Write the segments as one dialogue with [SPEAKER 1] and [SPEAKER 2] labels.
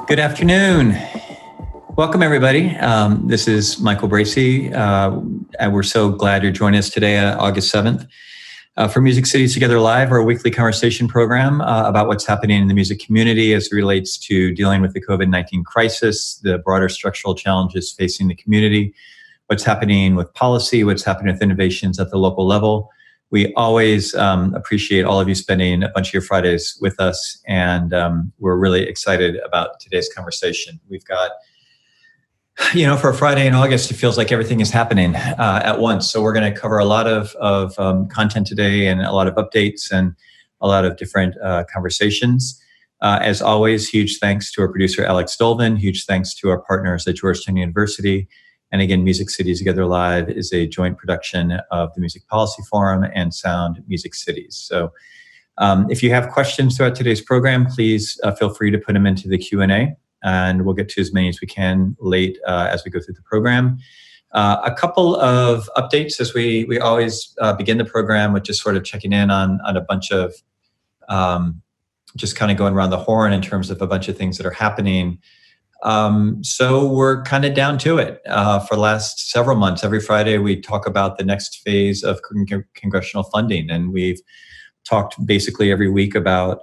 [SPEAKER 1] Good afternoon. Welcome, everybody. This is Michael Bracy, and we're so glad you're joining us today, August 7th, for Music Cities Together Live, our weekly conversation program about what's happening in the music community as it relates to dealing with the COVID-19 crisis, the broader structural challenges facing the community, what's happening with policy, what's happening with innovations at the local level. We always appreciate all of you spending a bunch of your Fridays with us, and we're really excited about today's conversation. We've got, for a Friday in August, it feels like everything is happening at once. So we're going to cover a lot of content today and a lot of updates and a lot of different conversations. As always, huge thanks to our producer, Alex Dolvin. Huge thanks to our partners at Georgetown University. And again, Music Cities Together Live is a joint production of the Music Policy Forum and Sound Music Cities. So if you have questions throughout today's program, please feel free to put them into the Q&A, and we'll get to as many as we can late as we go through the program. A couple of updates as we always begin the program with just sort of checking in on a bunch of just kind of going around the horn in terms of a bunch of things that are happening. So we're kind of down to it. For the last several months, every Friday we talk about the next phase of congressional funding, and we've talked basically every week about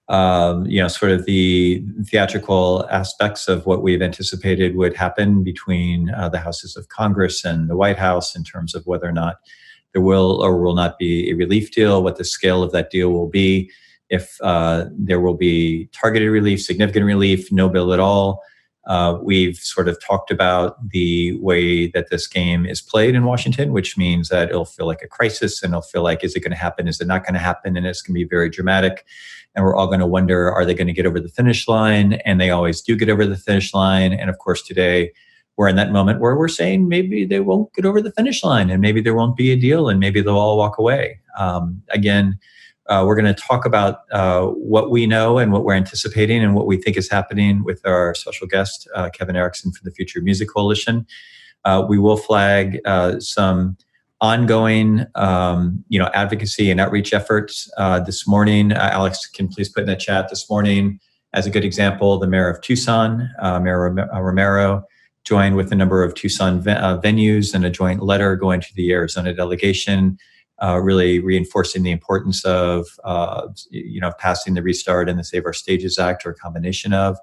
[SPEAKER 1] sort of the theatrical aspects of what we've anticipated would happen between the houses of Congress and the White House in terms of whether or not there will or will not be a relief deal, what the scale of that deal will be, if there will be targeted relief, significant relief, no bill at all. We've sort of talked about the way that this game is played in Washington, which means that it'll feel like a crisis, and it'll feel like, is it going to happen? Is it not going to happen? And it's going to be very dramatic. And we're all going to wonder, are they going to get over the finish line? And they always do get over the finish line. And of course, today we're in that moment where we're saying maybe they won't get over the finish line, and maybe there won't be a deal, and maybe they'll all walk away. We're going to talk about what we know and what we're anticipating and what we think is happening with our special guest, Kevin Erickson from the Future Music Coalition. We will flag some ongoing, advocacy and outreach efforts this morning. Alex, can please put in the chat this morning, as a good example, the mayor of Tucson, Mayor Romero, joined with a number of Tucson venues and a joint letter going to the Arizona delegation, really reinforcing the importance of, passing the Restart and the Save Our Stages Act, or a combination of.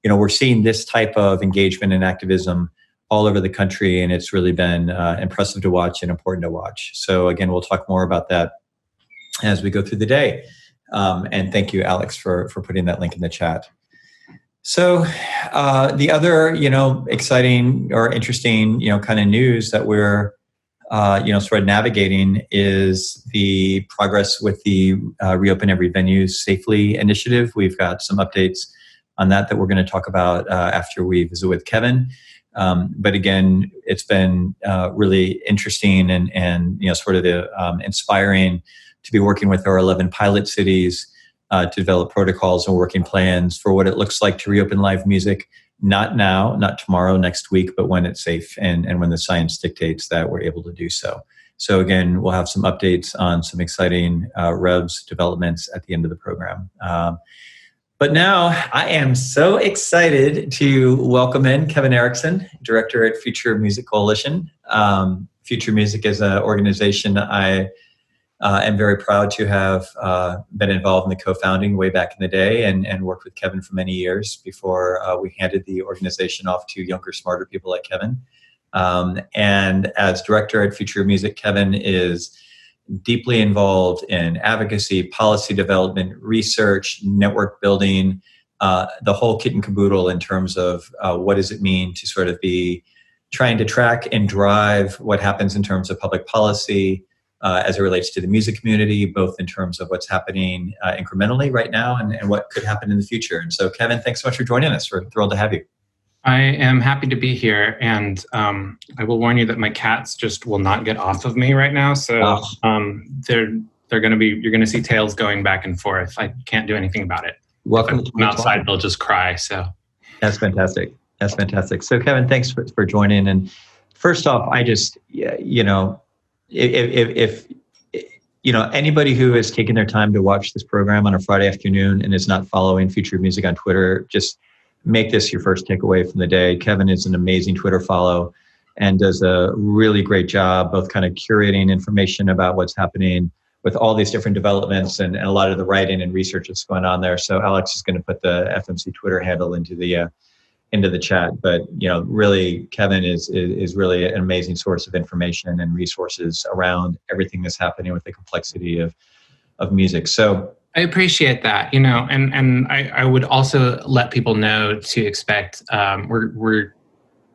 [SPEAKER 1] We're seeing this type of engagement and activism all over the country, and it's really been impressive to watch and important to watch. So again, we'll talk more about that as we go through the day. And thank you, Alex, for putting that link in the chat. So the other, exciting or interesting, kind of news that we're sort of navigating is the progress with the Reopen Every Venue Safely initiative. We've got some updates on that we're going to talk about after we visit with Kevin. But again, it's been really interesting and sort of inspiring to be working with our 11 pilot cities to develop protocols and working plans for what it looks like to reopen live music. Not now, not tomorrow, next week, but when it's safe and when the science dictates that we're able to do so. So again, we'll have some updates on some exciting REVS developments at the end of the program. But now I am so excited to welcome in Kevin Erickson, Director at Future Music Coalition. Future Music is an organization I am very proud to have been involved in the co-founding way back in the day and worked with Kevin for many years before we handed the organization off to younger, smarter people like Kevin. And as director at Future Music, Kevin is deeply involved in advocacy, policy development, research, network building, the whole kit and caboodle in terms of what does it mean to sort of be trying to track and drive what happens in terms of public policy, as it relates to the music community, both in terms of what's happening incrementally right now and what could happen in the future. And so, Kevin, thanks so much for joining us. We're thrilled to have you.
[SPEAKER 2] I am happy to be here, and I will warn you that my cats just will not get off of me right now. So they're going to be, you're going to see tails going back and forth. I can't do anything about it.
[SPEAKER 1] Welcome
[SPEAKER 2] to outside, they'll just cry. So
[SPEAKER 1] that's fantastic. That's fantastic. So, Kevin, thanks for joining. And first off, I just, if anybody who has taken their time to watch this program on a Friday afternoon and is not following Future Music on Twitter, just make this your first takeaway from the day. Kevin is an amazing Twitter follow and does a really great job both kind of curating information about what's happening with all these different developments and a lot of the writing and research that's going on there. So Alex is going to put the FMC Twitter handle into the chat. But really, Kevin is really an amazing source of information and resources around everything that's happening with the complexity of music. So
[SPEAKER 2] I appreciate that, and I would also let people know to expect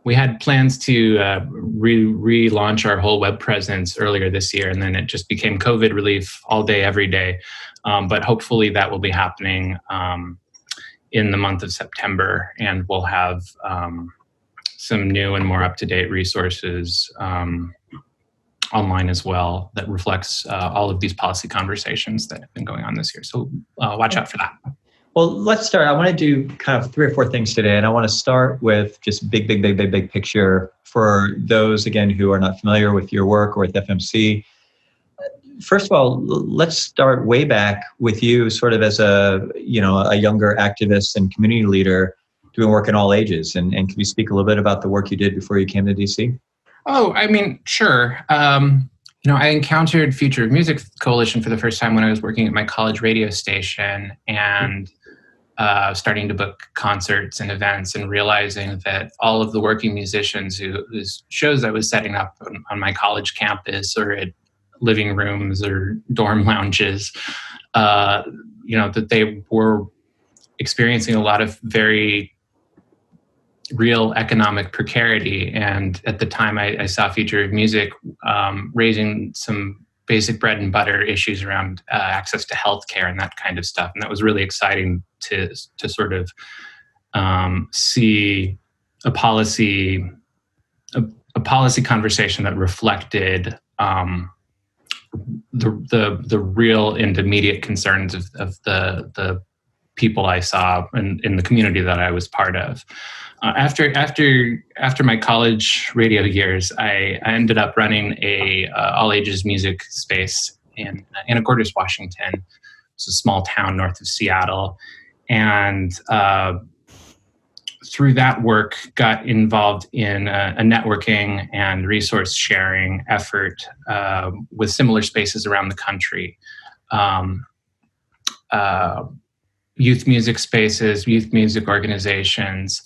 [SPEAKER 2] we had plans to relaunch our whole web presence earlier this year, and then it just became COVID relief all day, every day. But hopefully that will be happening in the month of September, and we'll have some new and more up-to-date resources online as well that reflects all of these policy conversations that have been going on this year. So watch out for that.
[SPEAKER 1] Well, let's start. I want to do kind of 3 or 4 things today, and I want to start with just big picture for those, again, who are not familiar with your work or with FMC. First of all, let's start way back with you sort of as a younger activist and community leader doing work in all ages. And can you speak a little bit about the work you did before you came to DC?
[SPEAKER 2] Oh, I mean, sure. I encountered Future of Music Coalition for the first time when I was working at my college radio station and starting to book concerts and events and realizing that all of the working musicians whose shows I was setting up on my college campus or at living rooms or dorm lounges, that they were experiencing a lot of very real economic precarity. And at the time I saw Future of Music raising some basic bread and butter issues around access to healthcare and that kind of stuff. And that was really exciting to sort of see a policy conversation that reflected the real and immediate concerns of the people I saw in the community that I was part of. After my college radio years, I ended up running a all ages music space in Anacortes, Washington. It's a small town north of Seattle, and through that work, got involved in a networking and resource sharing effort with similar spaces around the country. Youth music spaces, youth music organizations,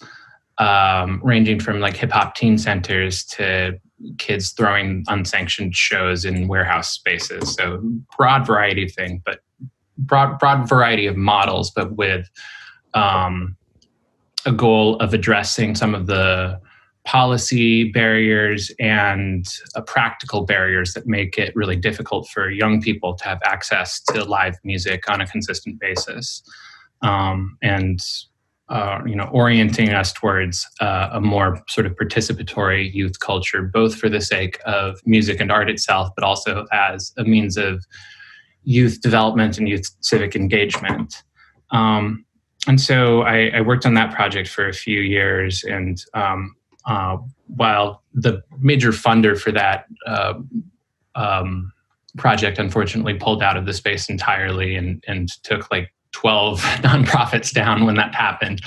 [SPEAKER 2] ranging from like hip hop teen centers to kids throwing unsanctioned shows in warehouse spaces. So broad variety of things, but broad variety of models, but with a goal of addressing some of the policy barriers and practical barriers that make it really difficult for young people to have access to live music on a consistent basis. Orienting us towards a more sort of participatory youth culture, both for the sake of music and art itself, but also as a means of youth development and youth civic engagement. And so I worked on that project for a few years, and while the major funder for that project unfortunately pulled out of the space entirely and took like 12 nonprofits down when that happened.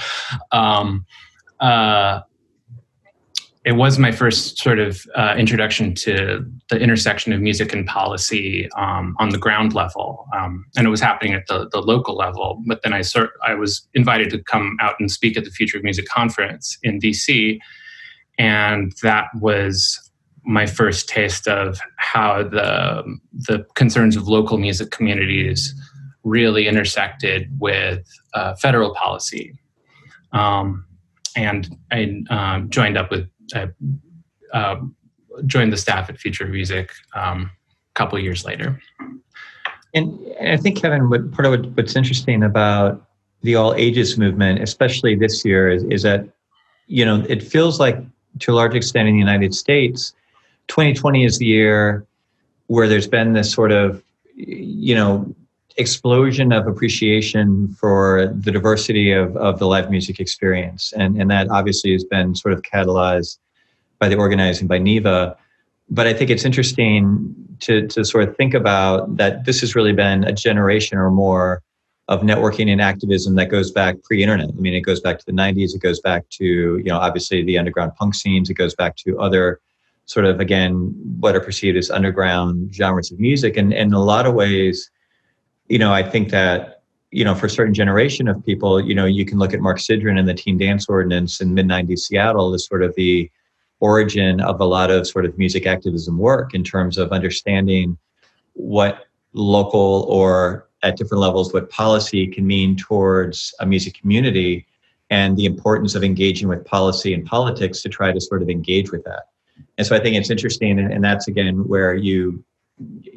[SPEAKER 2] It was my first sort of introduction to the intersection of music and policy on the ground level, and it was happening at the local level. But then I was invited to come out and speak at the Future of Music conference in DC, and that was my first taste of how the concerns of local music communities really intersected with federal policy. And I joined the staff at Future of Music a couple of years later.
[SPEAKER 1] And I think, Kevin, what's interesting about the all ages movement, especially this year, is that, it feels like to a large extent in the United States, 2020 is the year where there's been this sort of, explosion of appreciation for the diversity of the live music experience. And that obviously has been sort of catalyzed by the organizing by NEVA. But I think it's interesting to sort of think about that this has really been a generation or more of networking and activism that goes back pre-internet. I mean, it goes back to the 90s. It goes back to, obviously the underground punk scenes. It goes back to other sort of, again, what are perceived as underground genres of music. And in a lot of ways, I think that, for a certain generation of people, you can look at Mark Sidran and the Teen Dance Ordinance in mid-90s Seattle as sort of the origin of a lot of sort of music activism work in terms of understanding what local or at different levels what policy can mean towards a music community, and the importance of engaging with policy and politics to try to sort of engage with that. And so I think it's interesting, and that's again where you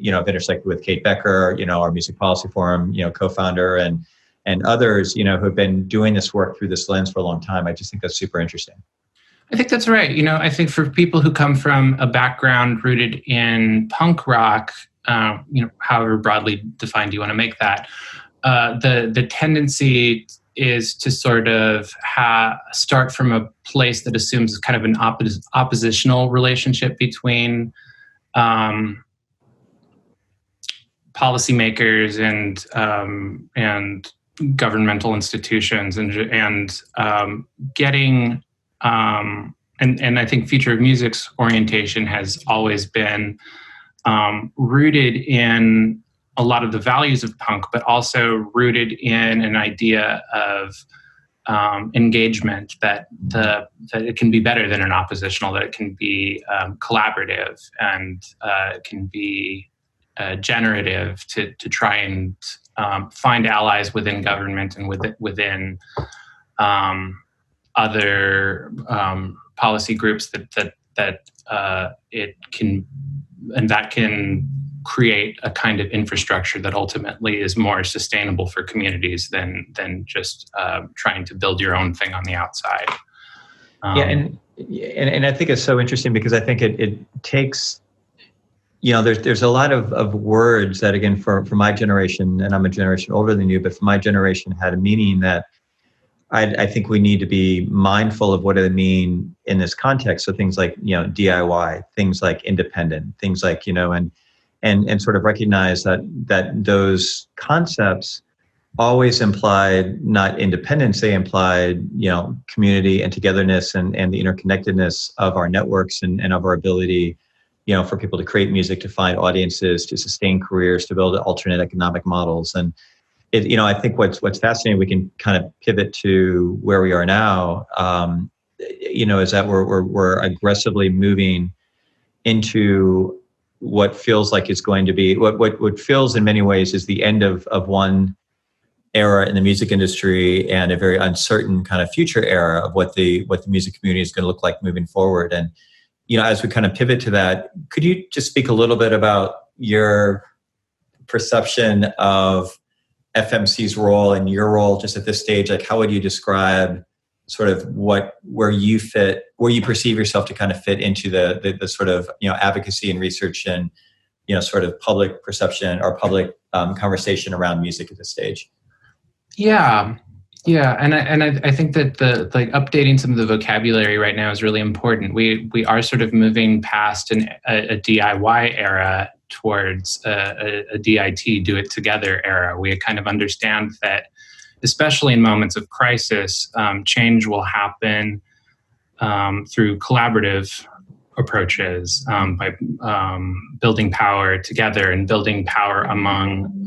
[SPEAKER 1] have intersected with Kate Becker, our Music Policy Forum, co-founder, and others, who've been doing this work through this lens for a long time. I just think that's super interesting.
[SPEAKER 2] I think that's right. I think for people who come from a background rooted in punk rock, however broadly defined you want to make that, the tendency is to sort of start from a place that assumes kind of an oppositional relationship between policymakers and governmental institutions, and getting and I think Future of Music's orientation has always been rooted in a lot of the values of punk, but also rooted in an idea of engagement, that it can be better than an oppositional, that it can be collaborative, and it can be generative to try and find allies within government and within other policy groups that it can, and that can create a kind of infrastructure that ultimately is more sustainable for communities than just trying to build your own thing on the outside.
[SPEAKER 1] And I think it's so interesting because I think it takes, there's a lot of words that, again, for my generation, and I'm a generation older than you, but for my generation had a meaning that I think we need to be mindful of what they mean in this context. So things like, DIY, things like independent, things like, and sort of recognize that those concepts always implied not independence, they implied, community and togetherness and the interconnectedness of our networks and of our ability, for people to create music, to find audiences, to sustain careers, to build alternate economic models. And I think what's fascinating, we can kind of pivot to where we are now, is that we're aggressively moving into what feels like it's going to be, what feels in many ways is the end of one era in the music industry and a very uncertain kind of future era of what the music community is going to look like moving forward. And, as we kind of pivot to that, could you just speak a little bit about your perception of FMC's role and your role just at this stage? Like, how would you describe sort of where you perceive yourself to kind of fit into the sort of, advocacy and research and, sort of public perception or public conversation around music at this stage?
[SPEAKER 2] Yeah. And I think that updating some of the vocabulary right now is really important. We are sort of moving past a DIY era towards a DIT, do it together era. We kind of understand that, especially in moments of crisis, change will happen through collaborative approaches, by building power together and building power among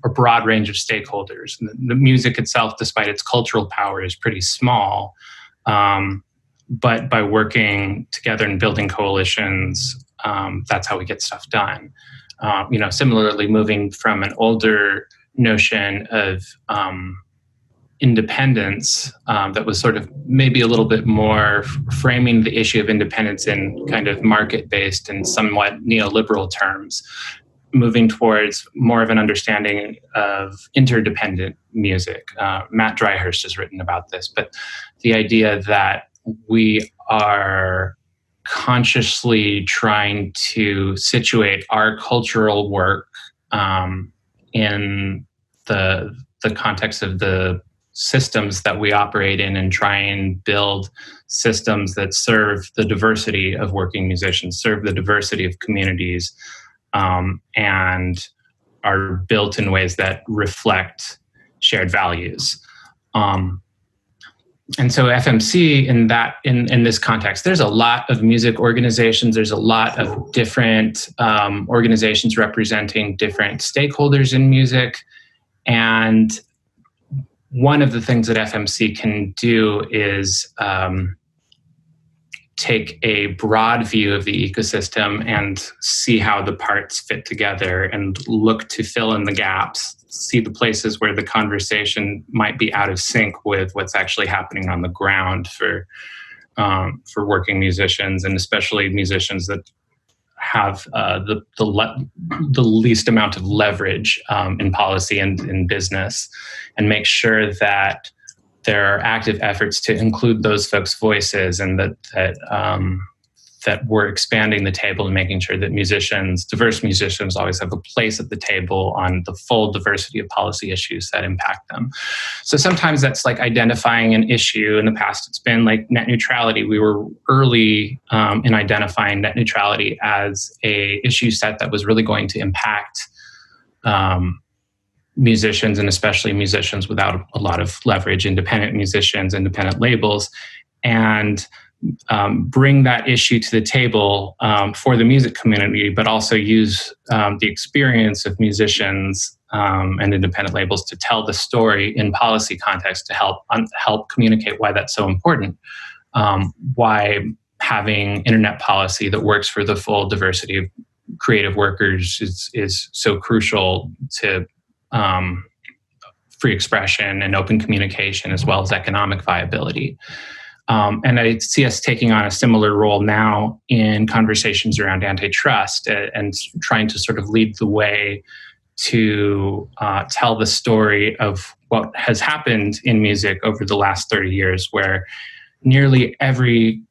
[SPEAKER 2] a broad range of stakeholders. The music itself, despite its cultural power, is pretty small, but by working together and building coalitions, that's how we get stuff done. Similarly, moving from an older notion of independence that was sort of maybe a little bit more framing the issue of independence in kind of market-based and somewhat neoliberal terms, moving towards more of an understanding of interdependent music. Matt Dryhurst has written about this, but the idea that we are consciously trying to situate our cultural work in the context of the systems that we operate in, and try and build systems that serve the diversity of working musicians, serve the diversity of communities, and built in ways that reflect shared values. And so FMC in this context, there's a lot of music organizations. There's a lot of different organizations representing different stakeholders in music. And one of the things that FMC can do is take a broad view of the ecosystem and see how the parts fit together and look to fill in the gaps, see the places where the conversation might be out of sync with what's actually happening on the ground for working musicians, and especially musicians that have the least amount of leverage in policy and in business, and make sure that there are active efforts to include those folks' voices, and that we're expanding the table and making sure that diverse musicians always have a place at the table on the full diversity of policy issues that impact them. So sometimes that's like identifying an issue. In the past, it's been like net neutrality. We were early in identifying net neutrality as a issue set that was really going to impact musicians, and especially musicians without a lot of leverage, independent musicians, independent labels, and bring that issue to the table for the music community, but also use the experience of musicians and independent labels to tell the story in policy context to help communicate why that's so important, why having internet policy that works for the full diversity of creative workers is so crucial to free expression and open communication, as well as economic viability. And I see us taking on a similar role now in conversations around antitrust, and trying to sort of lead the way to tell the story of what has happened in music over the last 30 years, where nearly every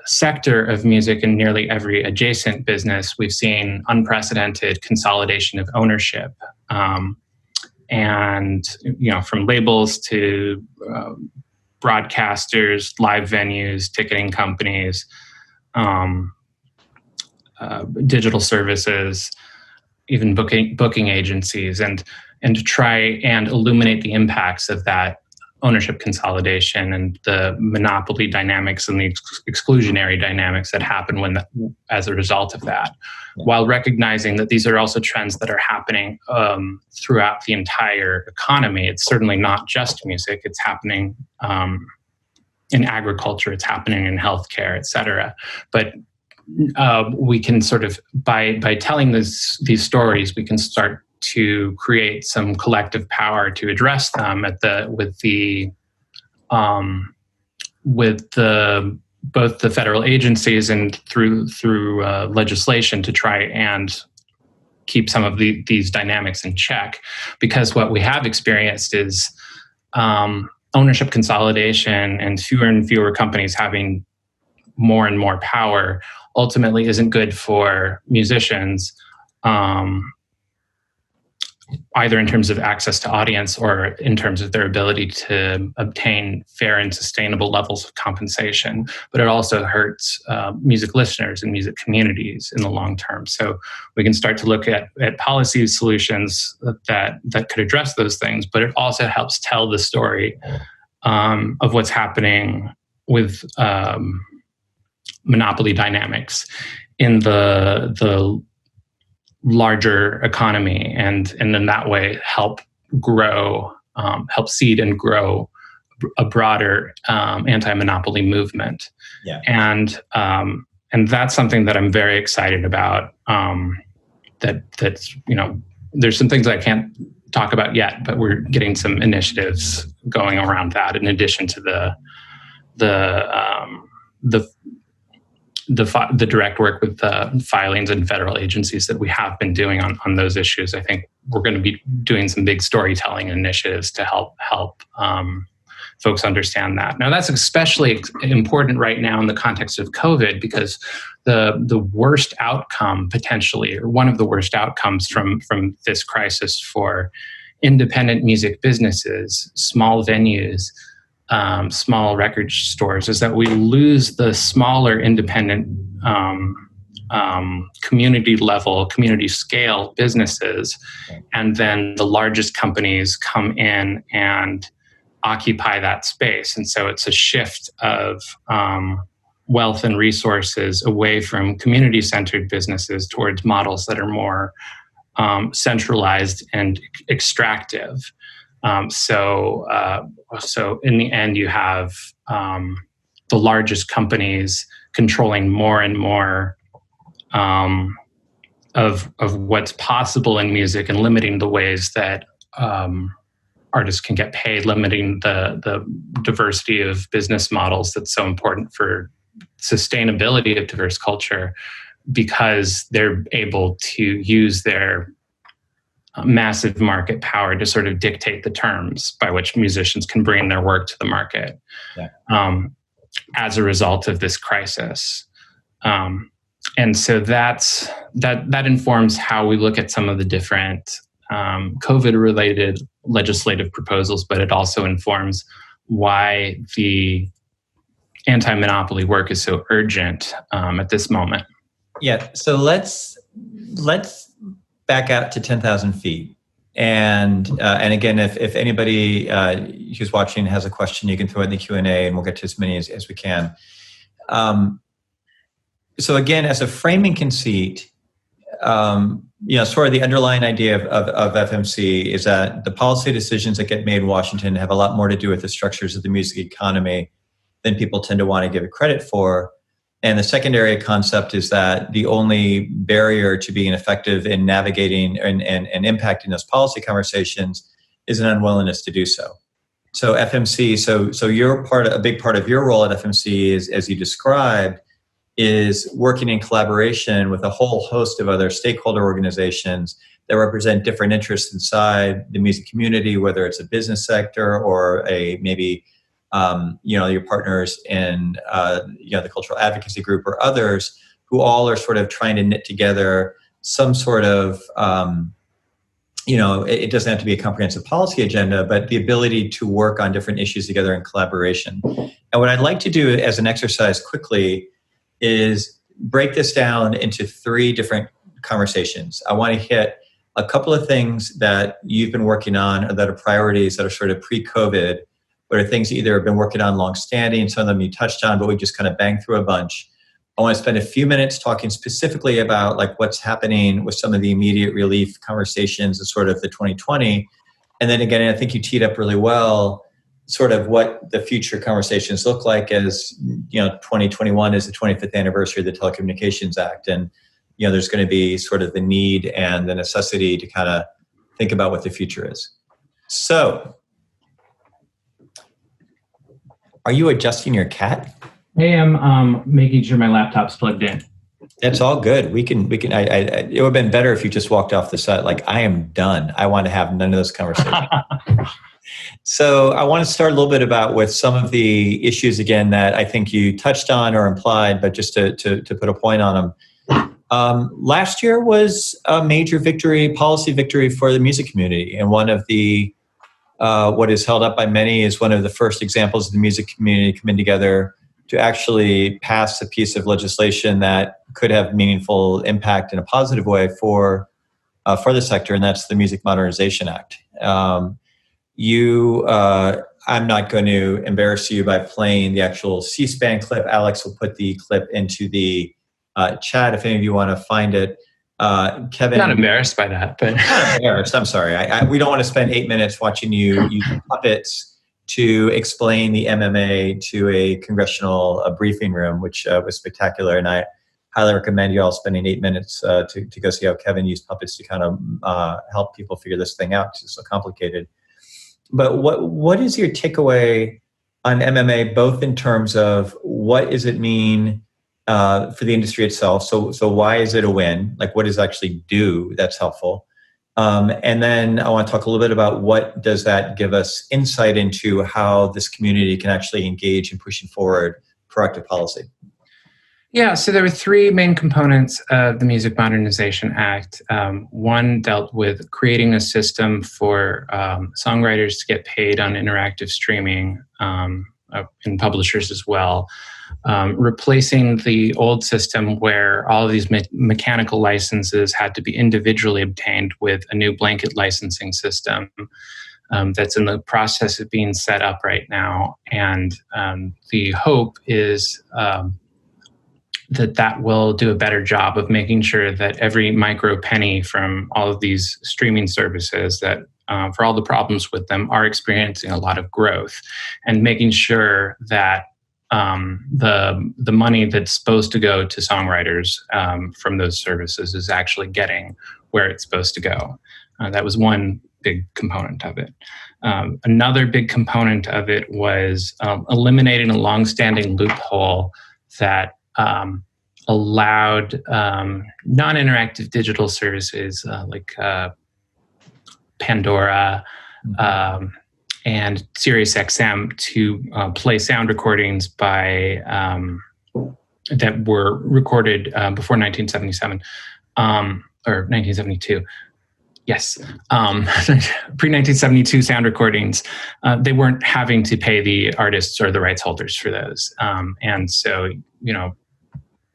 [SPEAKER 2] sector of music and nearly every adjacent business, we've seen unprecedented consolidation of ownership. And, from labels to broadcasters, live venues, ticketing companies, digital services, even booking agencies, and to try and illuminate the impacts of that ownership consolidation and the monopoly dynamics and the exclusionary dynamics that happen as a result of that, while recognizing that these are also trends that are happening throughout the entire economy. It's certainly not just music. It's happening in agriculture. It's happening in healthcare, et cetera. But we can sort of, by telling these stories, we can start to create some collective power to address them both the federal agencies and through legislation, to try and keep some of these dynamics in check. Because what we have experienced is ownership consolidation and fewer companies having more and more power ultimately isn't good for musicians, either in terms of access to audience or in terms of their ability to obtain fair and sustainable levels of compensation. But it also hurts music listeners and music communities in the long term. So we can start to look at policy solutions that could address those things, but it also helps tell the story of what's happening with monopoly dynamics in the larger economy, and in that way help seed and grow a broader anti-monopoly movement.
[SPEAKER 1] Yeah.
[SPEAKER 2] And that's something that I'm very excited about. That's there's some things I can't talk about yet, but we're getting some initiatives going around that, in addition to the direct work with the filings and federal agencies that we have been doing on those issues. I think we're going to be doing some big storytelling initiatives to help folks understand that. Now, that's especially important right now in the context of COVID, because the worst outcome potentially, or one of the worst outcomes from this crisis for independent music businesses, small venues, small record stores, is that we lose the smaller independent community level, community scale businesses. And then the largest companies come in and occupy that space. And so it's a shift of wealth and resources away from community-centered businesses towards models that are more centralized and extractive. So in the end, you have the largest companies controlling more and more of what's possible in music and limiting the ways that artists can get paid, limiting the diversity of business models that's so important for sustainability of diverse culture, because they're able to use their massive market power to sort of dictate the terms by which musicians can bring their work to the market. As a result of this crisis. And so that informs how we look at some of the different COVID-related legislative proposals, but it also informs why the anti-monopoly work is so urgent at this moment.
[SPEAKER 1] Yeah, so let's back out to 10,000 feet. And again, if anybody who's watching has a question, you can throw it in the Q&A and we'll get to as many as we can. So again, as a framing conceit, sort of the underlying idea of FMC is that the policy decisions that get made in Washington have a lot more to do with the structures of the music economy than people tend to want to give it credit for. And the secondary concept is that the only barrier to being effective in navigating and impacting those policy conversations is an unwillingness to do so. So FMC, so you're a big part of your role at FMC is, as you described, is working in collaboration with a whole host of other stakeholder organizations that represent different interests inside the music community, whether it's a business sector or maybe your partners in the cultural advocacy group or others who all are sort of trying to knit together some sort of it doesn't have to be a comprehensive policy agenda, but the ability to work on different issues together in collaboration. And what I'd like to do as an exercise quickly is break this down into 3 different conversations. I want to hit a couple of things that you've been working on or that are priorities that are sort of pre-COVID, but are things that either have been working on long-standing, some of them you touched on, but we just kind of banged through a bunch. I want to spend a few minutes talking specifically about like what's happening with some of the immediate relief conversations of sort of the 2020. And then again, I think you teed up really well sort of what the future conversations look like as, 2021 is the 25th anniversary of the Telecommunications Act. And, there's going to be sort of the need and the necessity to kind of think about what the future is. So, are you adjusting your cat?
[SPEAKER 2] I am making sure my laptop's plugged in.
[SPEAKER 1] That's all good. We can. It would have been better if you just walked off the side. Like, I am done. I want to have none of those conversations. So I want to start a little bit about with some of the issues again that I think you touched on or implied, but just to put a point on them. Last year was a major policy victory for the music community, and one of the what is held up by many is one of the first examples of the music community coming together to actually pass a piece of legislation that could have meaningful impact in a positive way for the sector, and that's the Music Modernization Act. I'm not going to embarrass you by playing the actual C-SPAN clip. Alex will put the clip into the chat if any of you want to find it. Kevin,
[SPEAKER 2] not embarrassed by that, but
[SPEAKER 1] not embarrassed. I'm sorry. We don't want to spend 8 minutes watching you use puppets to explain the MMA to a congressional briefing room, which was spectacular. And I highly recommend you all spending 8 minutes to go see how Kevin used puppets to kind of help people figure this thing out. It's so complicated. But what is your takeaway on MMA, both in terms of what does it mean for the industry itself? So why is it a win? Like, what does it actually do that's helpful? And then I want to talk a little bit about what does that give us insight into how this community can actually engage in pushing forward proactive policy.
[SPEAKER 2] Yeah, so there were 3 main components of the Music Modernization Act. One dealt with creating a system for songwriters to get paid on interactive streaming in publishers as well, replacing the old system where all of these mechanical licenses had to be individually obtained with a new blanket licensing system that's in the process of being set up right now. And the hope is that will do a better job of making sure that every micro penny from all of these streaming services that for all the problems with them are experiencing a lot of growth, and making sure that the money that's supposed to go to songwriters from those services is actually getting where it's supposed to go. That was one big component of it. Another big component of it was eliminating a longstanding loophole that allowed non-interactive digital services like Pandora and SiriusXM to play sound recordings by that were recorded before 1977 or 1972. Yes, pre-1972 sound recordings. They weren't having to pay the artists or the rights holders for those, and so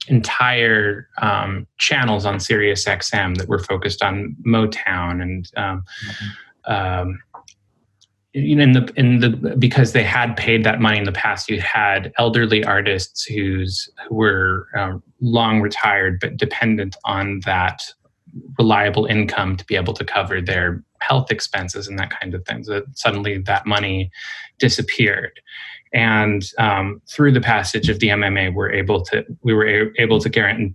[SPEAKER 2] entire channels on SiriusXM that were focused on Motown and because they had paid that money in the past, you had elderly artists who were long retired but dependent on that reliable income to be able to cover their health expenses and that kind of thing. So suddenly that money disappeared. And through the passage of the MMA, we were able to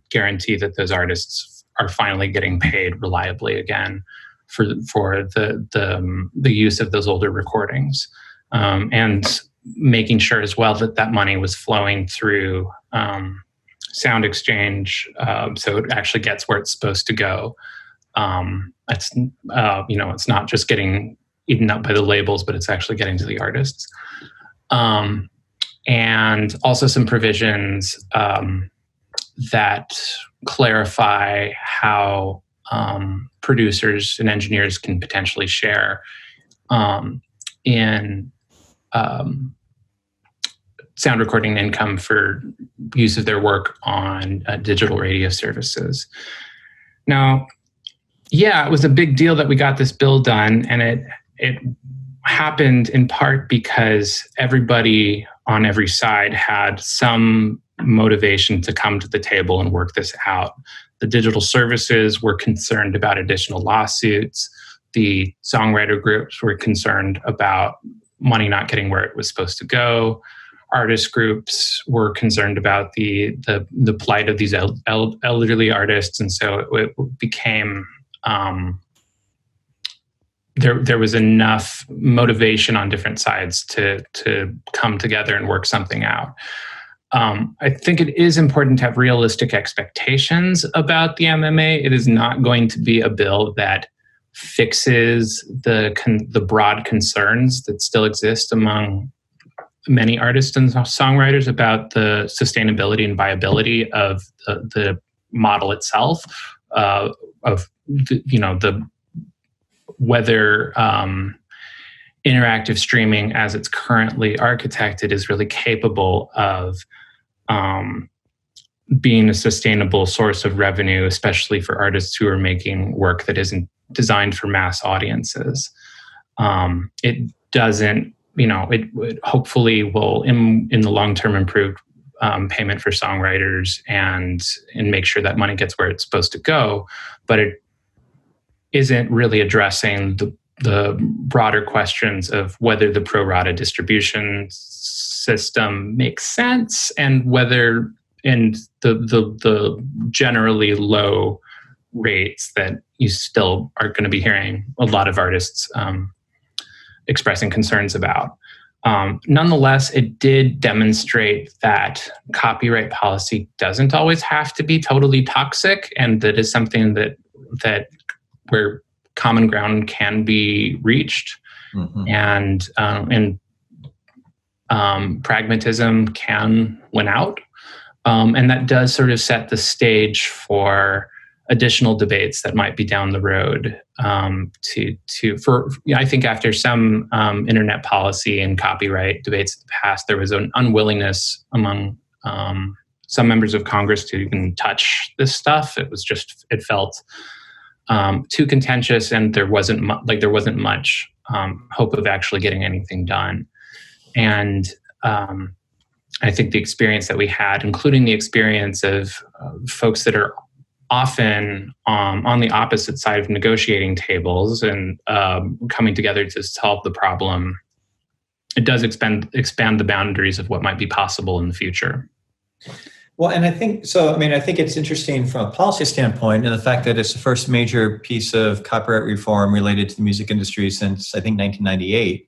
[SPEAKER 2] guarantee that those artists are finally getting paid reliably again for the use of those older recordings, and making sure as well that money was flowing through Sound Exchange, so it actually gets where it's supposed to go. It's it's not just getting eaten up by the labels, but it's actually getting to the artists. And also some provisions that clarify how producers and engineers can potentially share in sound recording income for use of their work on digital radio services. Now, yeah, it was a big deal that we got this bill done, and it happened in part because everybody on every side had some motivation to come to the table and work this out. The digital services were concerned about additional lawsuits. The songwriter groups were concerned about money not getting where it was supposed to go. Artist groups were concerned about the plight of these elderly artists, and so it became there was enough motivation on different sides to come together and work something out. I think it is important to have realistic expectations about the MMA. It is not going to be a bill that fixes the broad concerns that still exist among many artists and songwriters about the sustainability and viability of the model itself, whether interactive streaming as it's currently architected is really capable of being a sustainable source of revenue, especially for artists who are making work that isn't designed for mass audiences. It doesn't, it hopefully will, in the long term, improve payment for songwriters and make sure that money gets where it's supposed to go, but it isn't really addressing the broader questions of whether the pro rata distribution system makes sense and whether the generally low rates that you still are going to be hearing a lot of artists expressing concerns about. Nonetheless, it did demonstrate that copyright policy doesn't always have to be totally toxic, and that is something that where common ground can be reached, and pragmatism can win out. And that does sort of set the stage for additional debates that might be down the road. I think after some internet policy and copyright debates in the past, there was an unwillingness among some members of Congress to even touch this stuff. It felt too contentious, and there wasn't much hope of actually getting anything done. And I think the experience that we had, including the experience of folks that are often on the opposite side of negotiating tables and coming together to solve the problem, it does expand the boundaries of what might be possible in the future.
[SPEAKER 1] Well, and I think so. I mean, I think it's interesting from a policy standpoint, and the fact that it's the first major piece of copyright reform related to the music industry since I think 1998.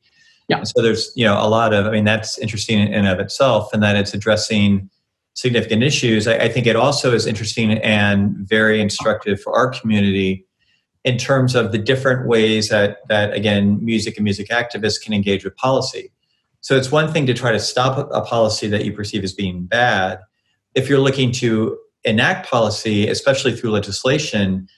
[SPEAKER 1] Yeah. And so there's a lot of. I mean, that's interesting in and of itself, and that it's addressing significant issues. I think it also is interesting and very instructive for our community in terms of the different ways that again, music and music activists can engage with policy. So it's one thing to try to stop a policy that you perceive as being bad. If you're looking to enact policy, especially through legislation,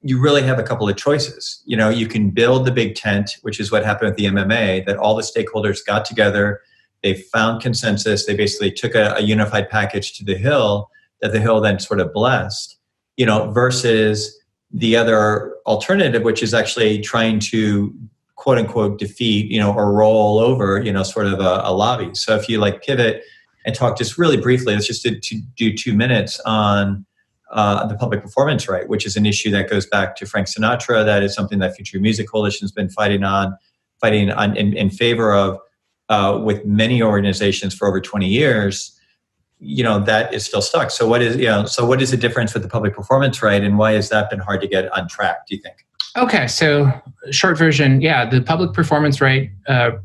[SPEAKER 1] you really have a couple of choices. You can build the big tent, which is what happened with the MMA, that all the stakeholders got together, they found consensus, they basically took a unified package to the Hill that the Hill then sort of blessed, versus the other alternative, which is actually trying to quote unquote defeat, or roll over, sort of a lobby. So if you pivot and talk just really briefly, let's just do 2 minutes on the public performance right, which is an issue that goes back to Frank Sinatra. That is something that Future Music Coalition has been fighting on in favor of with many organizations for over 20 years. That is still stuck. So what is the difference with the public performance right, and why has that been hard to get on track, do you think?
[SPEAKER 2] Okay, so short version, the public performance right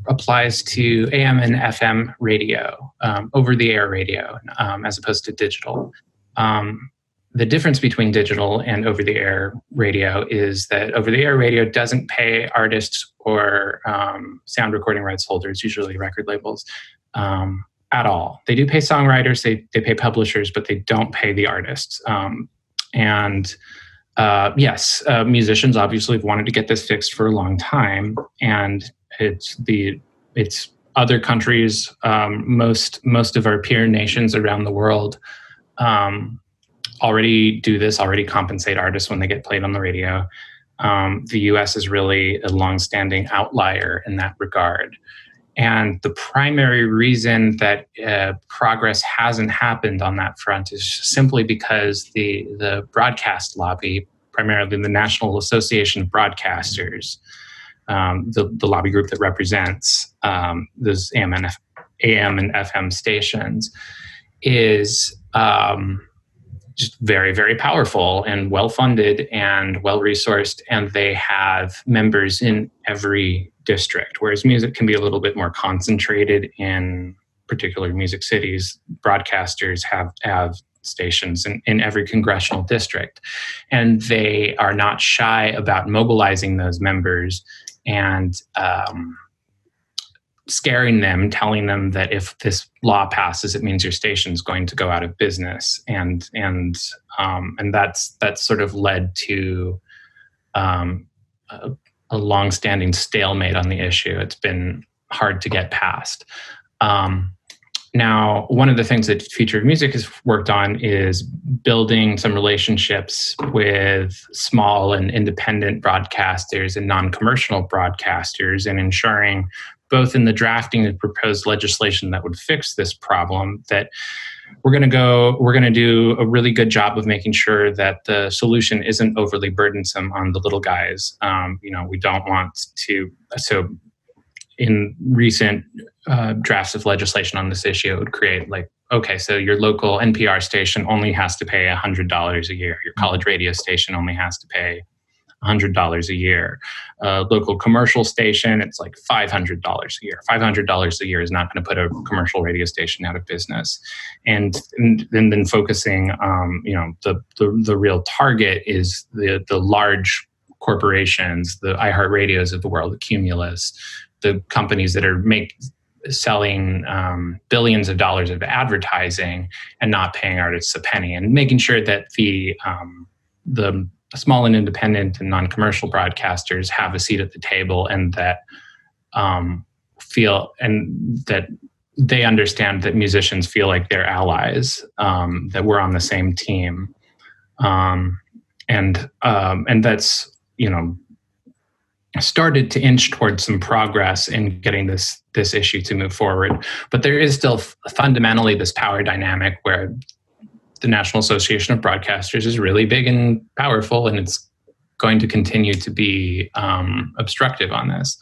[SPEAKER 2] applies to AM and FM radio, over-the-air radio, as opposed to digital. The difference between digital and over-the-air radio is that over-the-air radio doesn't pay artists or sound recording rights holders, usually record labels, at all. They do pay songwriters, they pay publishers, but they don't pay the artists. Yes, musicians obviously have wanted to get this fixed for a long time, and it's other countries, most of our peer nations around the world already do this, already compensate artists when they get played on the radio. The US is really a longstanding outlier in that regard. And the primary reason that progress hasn't happened on that front is simply because the broadcast lobby, primarily the National Association of Broadcasters, the lobby group that represents those AM and FM stations, is just very, very powerful and well-funded and well-resourced, and they have members in every district, whereas music can be a little bit more concentrated in particular music cities. Broadcasters have stations in every congressional district, and they are not shy about mobilizing those members and scaring them, telling them that if this law passes, it means your station's going to go out of business, and that's sort of led to a long-standing stalemate on the issue. It's been hard to get past. Now, one of the things that Future of Music has worked on is building some relationships with small and independent broadcasters and non-commercial broadcasters, and ensuring both in the drafting of proposed legislation that would fix this problem, that we're going to do a really good job of making sure that the solution isn't overly burdensome on the little guys. We don't want to. So, in recent drafts of legislation on this issue, it would create so your local NPR station only has to pay $100 a year. Your college radio station only has to pay $100 a year. Local commercial station, it's like $500 a year. $500 a year is not going to put a commercial radio station out of business. And then focusing, the real target is the large corporations, the iHeartRadios of the world, the Cumulus, the companies that are selling billions of dollars of advertising and not paying artists a penny, and making sure that the small and independent and non-commercial broadcasters have a seat at the table, and that feel and that they understand that musicians feel like they're allies, that we're on the same team, and that's started to inch towards some progress in getting this issue to move forward. But there is still fundamentally this power dynamic where the National Association of Broadcasters is really big and powerful, and it's going to continue to be obstructive on this.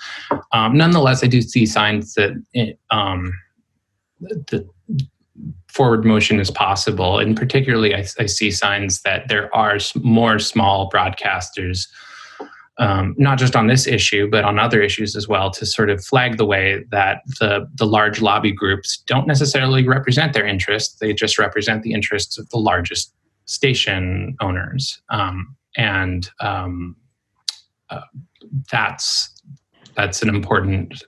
[SPEAKER 2] Nonetheless, I do see signs that the forward motion is possible, and particularly I see signs that there are more small broadcasters, not just on this issue, but on other issues as well, to sort of flag the way that the large lobby groups don't necessarily represent their interests. They just represent the interests of the largest station owners. That's an important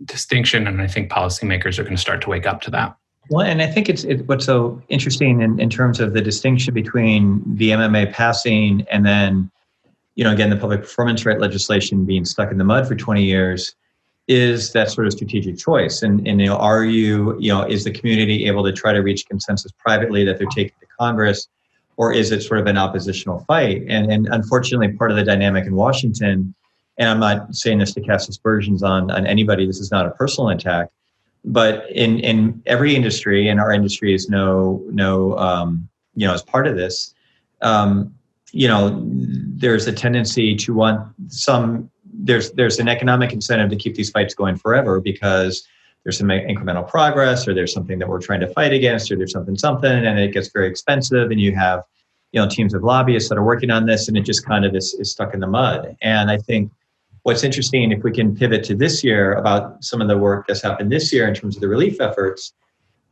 [SPEAKER 2] distinction, and I think policymakers are going to start to wake up to that.
[SPEAKER 1] Well, and I think it's what's so interesting in terms of the distinction between the MMA passing and then, again, the public performance right legislation being stuck in the mud for 20 years is that sort of strategic choice. And are you, is the community able to try to reach consensus privately that they're taking to Congress, or is it sort of an oppositional fight? And unfortunately, part of the dynamic in Washington, and I'm not saying this to cast aspersions on anybody, this is not a personal attack, but in every industry, and our industry is as part of this, there's a tendency to want there's an economic incentive to keep these fights going forever because there's some incremental progress, or there's something that we're trying to fight against, or there's something, and it gets very expensive, and you have, teams of lobbyists that are working on this, and it just kind of is stuck in the mud. And I think what's interesting, if we can pivot to this year about some of the work that's happened this year in terms of the relief efforts,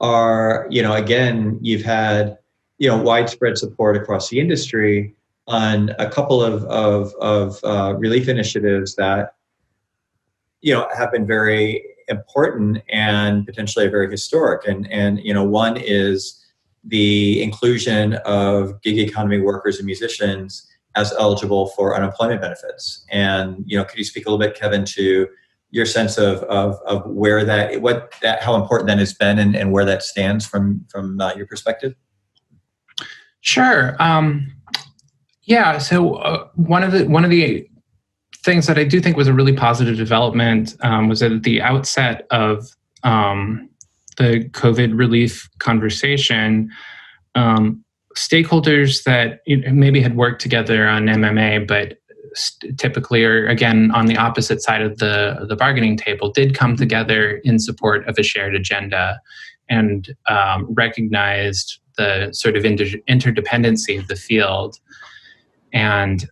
[SPEAKER 1] are, again, you've had, widespread support across the industry on a couple of relief initiatives that, have been very important and potentially very historic. And one is the inclusion of gig economy workers and musicians as eligible for unemployment benefits. And, could you speak a little bit, Kevin, to your sense of where how important that has been and where that stands from your perspective?
[SPEAKER 2] Sure. Yeah. So one of the things that I do think was a really positive development was that at the outset of the COVID relief conversation, stakeholders that maybe had worked together on MMA, but typically are, again, on the opposite side of the bargaining table, did come together in support of a shared agenda and recognized the sort of interdependency of the field. And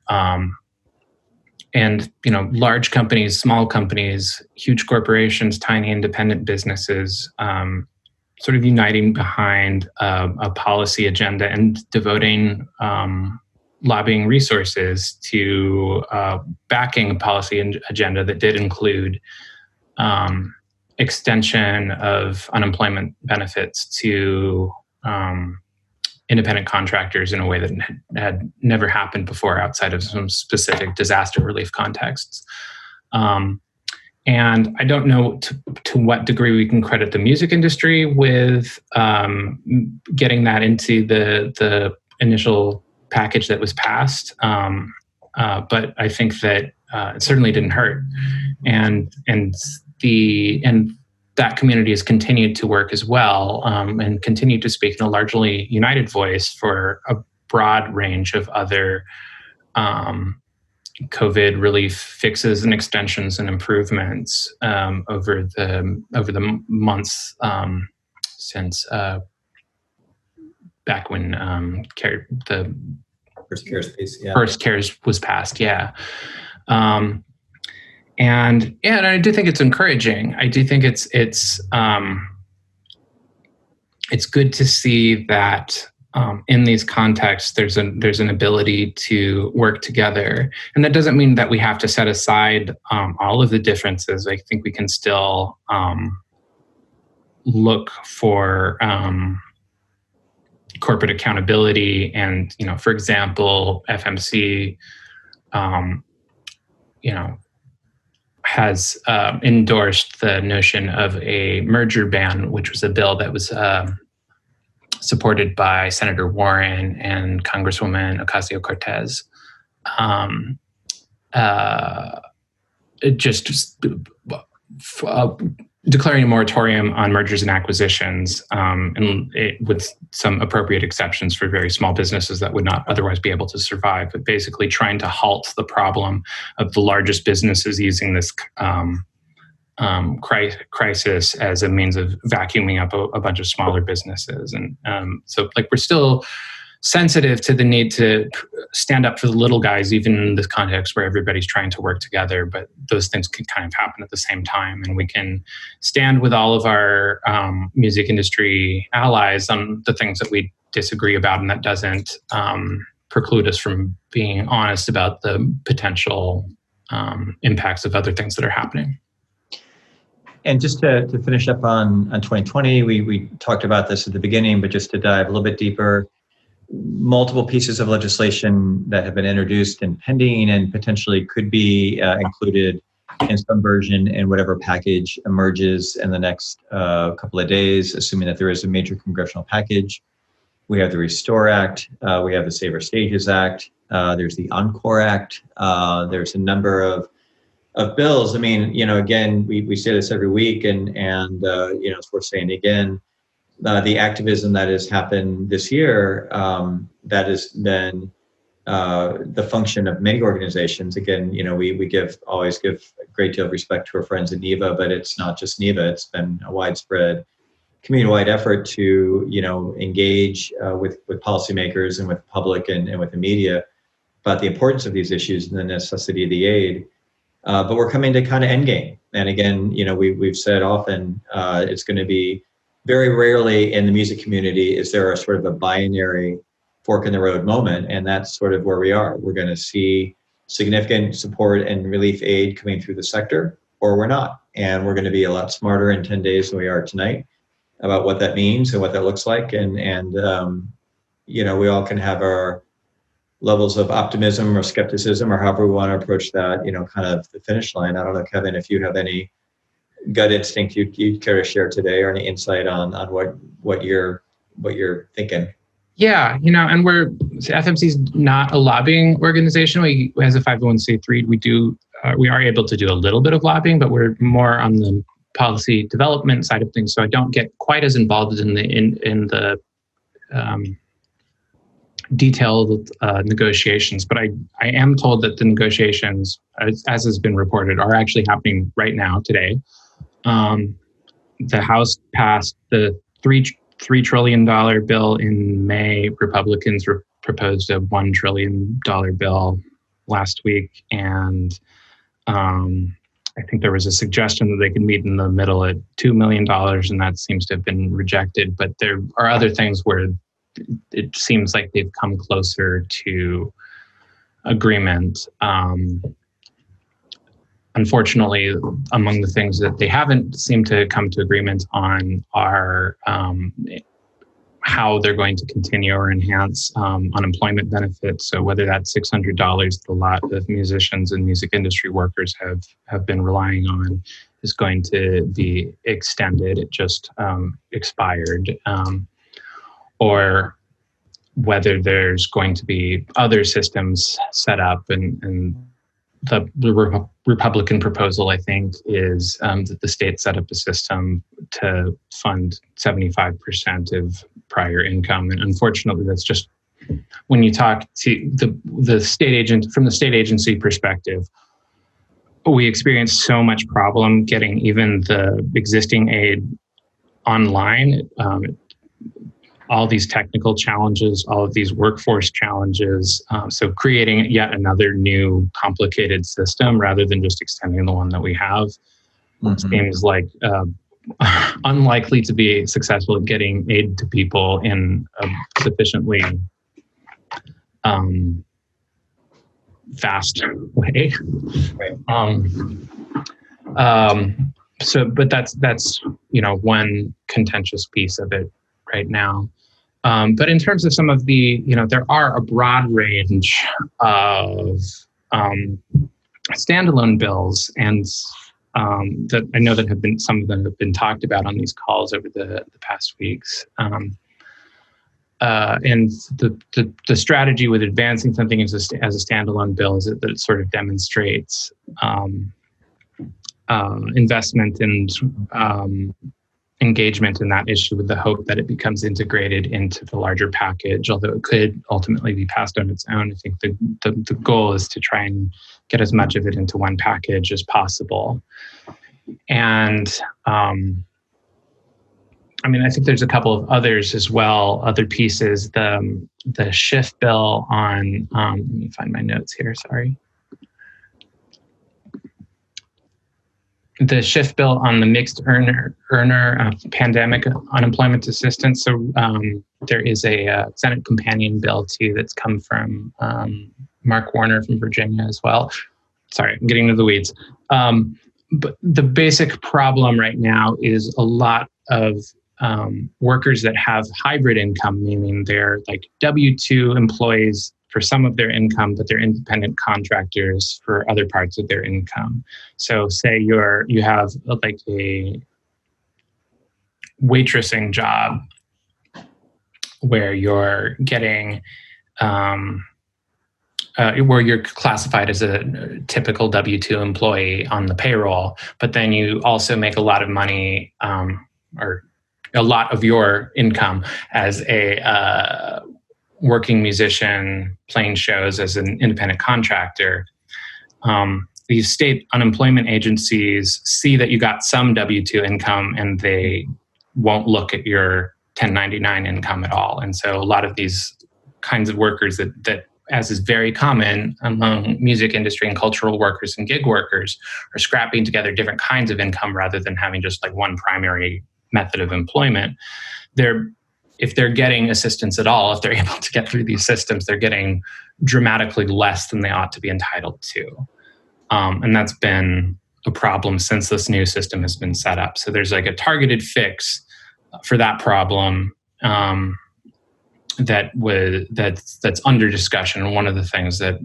[SPEAKER 2] large companies, small companies, huge corporations, tiny independent businesses, sort of uniting behind a policy agenda and devoting lobbying resources to backing a policy agenda that did include extension of unemployment benefits to independent contractors in a way that had never happened before outside of some specific disaster relief contexts. And I don't know to what degree we can credit the music industry with getting that into the initial package that was passed. But I think that it certainly didn't hurt. And that community has continued to work as well, and continued to speak in a largely united voice for a broad range of other COVID relief fixes and extensions and improvements over the months since back when the first CARES was passed. Yeah. And I do think it's encouraging. I do think it's good to see that in these contexts there's an ability to work together, and that doesn't mean that we have to set aside all of the differences. I think we can still look for corporate accountability. And, for example, FMC, has endorsed the notion of a merger ban, which was a bill that was supported by Senator Warren and Congresswoman Ocasio-Cortez. Declaring a moratorium on mergers and acquisitions, with some appropriate exceptions for very small businesses that would not otherwise be able to survive, but basically trying to halt the problem of the largest businesses using this crisis as a means of vacuuming up a bunch of smaller businesses. And so we're still sensitive to the need to stand up for the little guys, even in this context where everybody's trying to work together, but those things can kind of happen at the same time. And we can stand with all of our music industry allies on the things that we disagree about, and that doesn't preclude us from being honest about the potential impacts of other things that are happening.
[SPEAKER 1] And just to finish up on 2020, we talked about this at the beginning, but just to dive a little bit deeper, multiple pieces of legislation that have been introduced and pending and potentially could be included in some version in whatever package emerges in the next couple of days, assuming that there is a major congressional package. We have the Restore Act, we have the Save Our Stages Act, there's the Encore Act, there's a number of bills. I mean, again, we say this every week, and it's worth saying again. The activism that has happened this year, that has been the function of many organizations. Again, we always give a great deal of respect to our friends at NEVA, but it's not just NEVA. It's been a widespread community-wide effort to engage with policymakers and with the public and with the media about the importance of these issues and the necessity of the aid. But we're coming to kind of endgame. And again, we've said often it's going to be very rarely in the music community is there a sort of a binary fork in the road moment, and that's sort of where we are. We're going to see significant support and relief aid coming through the sector, or we're not. And we're going to be a lot smarter in 10 days than we are tonight about what that means and what that looks like. And we all can have our levels of optimism or skepticism or however we want to approach that, kind of the finish line. I don't know, Kevin, if you have any gut instinct you'd care to share today, or any insight on what you're thinking?
[SPEAKER 2] Yeah, and FMC is not a lobbying organization. We, as a 501c3, we are able to do a little bit of lobbying, but we're more on the policy development side of things. So I don't get quite as involved in the detailed negotiations. But I am told that the negotiations, as has been reported, are actually happening right now today. The House passed the $3 trillion bill in May. Republicans proposed a $1 trillion bill last week. And I think there was a suggestion that they could meet in the middle at $2 million, and that seems to have been rejected. But there are other things where it seems like they've come closer to agreement. Unfortunately, among the things that they haven't seemed to come to agreement on are how they're going to continue or enhance unemployment benefits. So whether that's $600 that a lot of musicians and music industry workers have been relying on is going to be extended. It just expired. Or whether there's going to be other systems set up, and the Republican proposal, I think, is that the state set up a system to fund 75% of prior income. And unfortunately, that's just, when you talk to the state agent, from the state agency perspective, we experienced so much problem getting even the existing aid online. All these technical challenges, all of these workforce challenges. So creating yet another new complicated system rather than just extending the one that we have seems like unlikely to be successful at getting aid to people in a sufficiently fast way.
[SPEAKER 1] Right.
[SPEAKER 2] But that's one contentious piece of it right now. But in terms of some of the, there are a broad range of standalone bills, and that I know that some of them have been talked about on these calls over the past weeks. And the strategy with advancing something as a standalone bill is that it sort of demonstrates investment and engagement in that issue with the hope that it becomes integrated into the larger package, although it could ultimately be passed on its own. I think the goal is to try and get as much of it into one package as possible. And I think there's a couple of others as well, other pieces. The shift bill on, let me find my notes here, sorry. The shift bill on the mixed earner pandemic unemployment assistance. So there is a Senate companion bill too that's come from Mark Warner from Virginia as well. Sorry, I'm getting into the weeds. But the basic problem right now is a lot of workers that have hybrid income, meaning they're like W-2 employees for some of their income, but they're independent contractors for other parts of their income. So say you have like a waitressing job where you're getting, where you're classified as a typical W-2 employee on the payroll, but then you also make a lot of money, or a lot of your income as a working musician playing shows as an independent contractor. These state unemployment agencies see that you got some W-2 income and they won't look at your 1099 income at all. And so a lot of these kinds of workers that as is very common among music industry and cultural workers and gig workers, are scrapping together different kinds of income rather than having just like one primary method of employment. If they're getting assistance at all, if they're able to get through these systems, they're getting dramatically less than they ought to be entitled to. And that's been a problem since this new system has been set up. So there's like a targeted fix for that problem that's under discussion. And one of the things that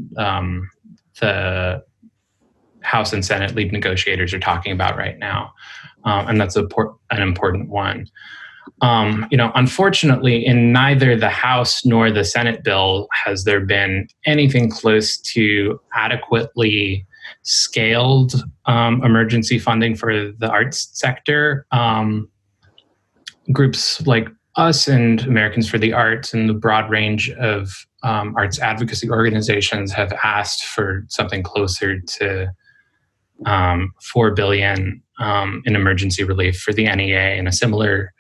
[SPEAKER 2] the House and Senate lead negotiators are talking about right now. And that's an important one. Unfortunately, in neither the House nor the Senate bill has there been anything close to adequately scaled emergency funding for the arts sector. Groups like us and Americans for the Arts and the broad range of arts advocacy organizations have asked for something closer to $4 billion in emergency relief for the NEA, and a similar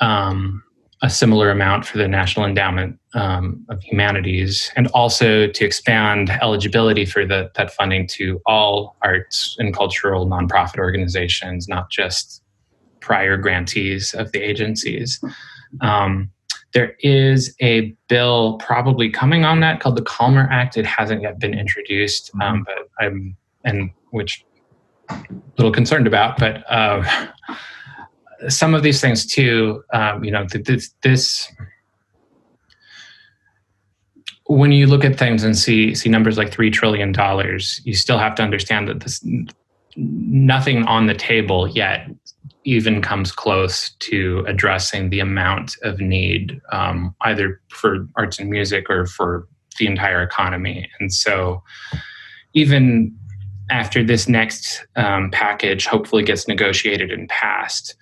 [SPEAKER 2] amount for the National Endowment of Humanities, and also to expand eligibility for that funding to all arts and cultural nonprofit organizations, not just prior grantees of the agencies. There is a bill probably coming on that called the Calmer Act. It hasn't yet been introduced, but which I'm a little concerned about, but some of these things too, this when you look at things and see numbers like $3 trillion, you still have to understand that nothing on the table yet even comes close to addressing the amount of need, either for arts and music or for the entire economy. And so even after this next package hopefully gets negotiated and passed,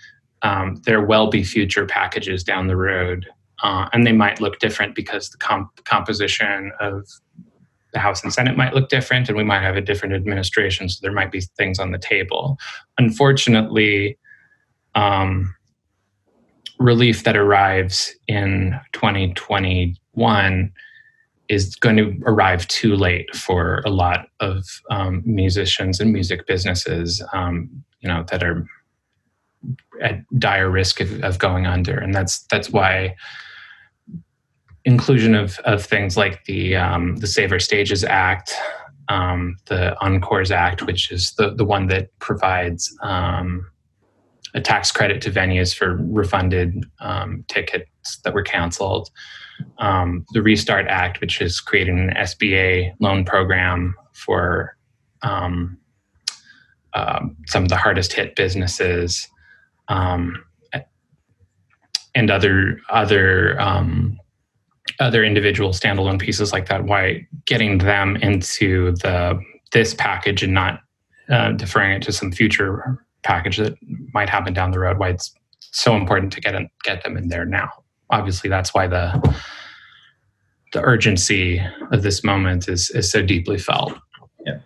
[SPEAKER 2] there will be future packages down the road, and they might look different because the composition of the House and Senate might look different, and we might have a different administration, so there might be things on the table. Unfortunately, relief that arrives in 2021 is going to arrive too late for a lot of musicians and music businesses, that are at dire risk of going under. And that's why inclusion of things like the Save Our Stages Act, the Encores Act, which is the one that provides a tax credit to venues for refunded ticket that were canceled. The Restart Act, which is creating an SBA loan program for some of the hardest hit businesses, and other individual standalone pieces like that. Why getting them into this package and not deferring it to some future package that might happen down the road? Why it's so important to get them in there now? Obviously, that's why the urgency of this moment is so deeply felt.
[SPEAKER 1] Yeah.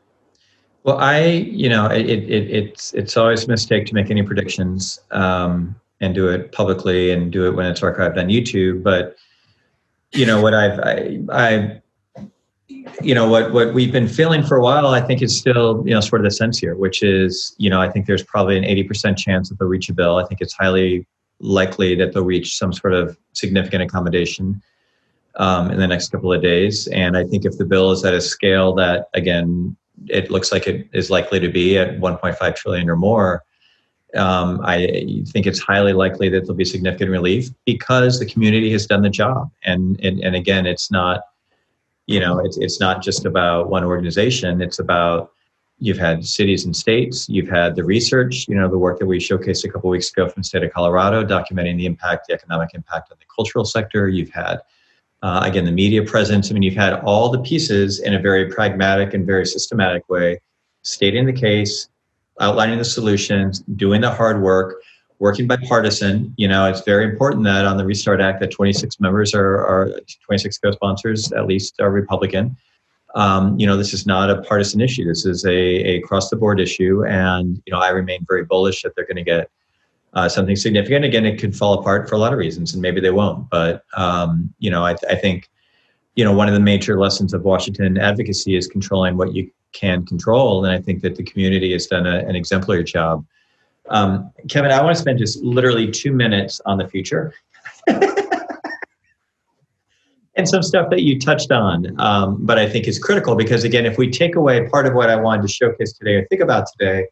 [SPEAKER 1] Well, it's always a mistake to make any predictions and do it publicly and do it when it's archived on YouTube. But what we've been feeling for a while, I think is still, sort of the sense here, which is, I think there's probably an 80% chance that they'll reach a bill. I think it's highly likely that they'll reach some sort of significant accommodation in the next couple of days. And I think if the bill is at a scale that, again, it looks like it is likely to be at 1.5 trillion or more, I think it's highly likely that there'll be significant relief because the community has done the job. And again, it's not, it's not just about one organization. It's about, you've had cities and states, you've had the research, the work that we showcased a couple of weeks ago from the state of Colorado, documenting the economic impact of the cultural sector. You've had, again, the media presence. I mean, you've had all the pieces in a very pragmatic and very systematic way, stating the case, outlining the solutions, doing the hard work, working bipartisan. It's very important that on the Restart Act, that 26 members are 26 co-sponsors, at least, are Republican. This is not a partisan issue. This is a across-the-board issue, and I remain very bullish that they're going to get something significant. Again, it could fall apart for a lot of reasons, and maybe they won't. But I think one of the major lessons of Washington advocacy is controlling what you can control, and I think that the community has done an exemplary job. Kevin, I want to spend just literally 2 minutes on the future. And some stuff that you touched on, but I think is critical because, again, if we take away part of what I wanted to showcase today or think about today,